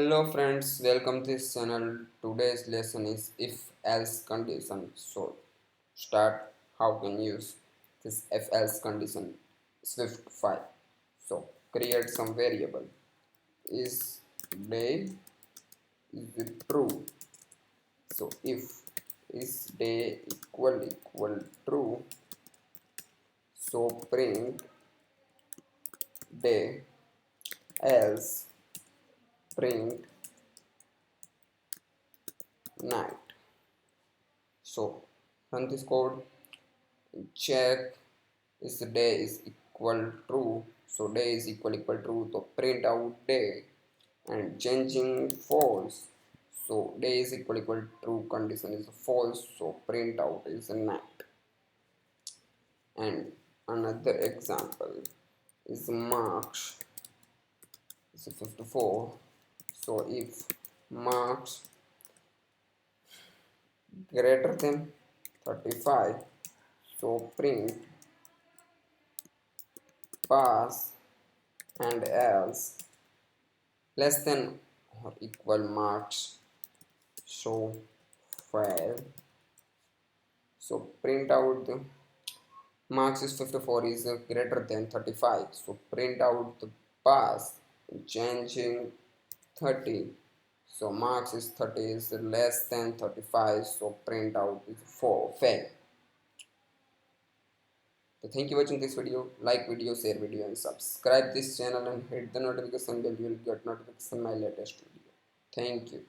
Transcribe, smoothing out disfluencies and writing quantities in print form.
Hello friends, welcome to this channel. Today's lesson is if else condition. So start how can use this if else condition Swift 5. So create some variable. Is day is it true? So if is day equal true, so print day, else print night. So run this code, check is day is equal true, so day is equal true, so print out day, and changing false, so day is equal true condition is false, so print out is a night. And another example is marks is 54, so if marks greater than 35, so print pass, and else less than or equal marks, so fail. So print out the marks is 54 is greater than 35, so print out the pass, changing 30, so marks is 30 is less than 35, so print out is 4 fail. So thank you for watching this video. Like video, share video, and subscribe this channel and hit the notification bell. You will get notification my latest video. Thank you.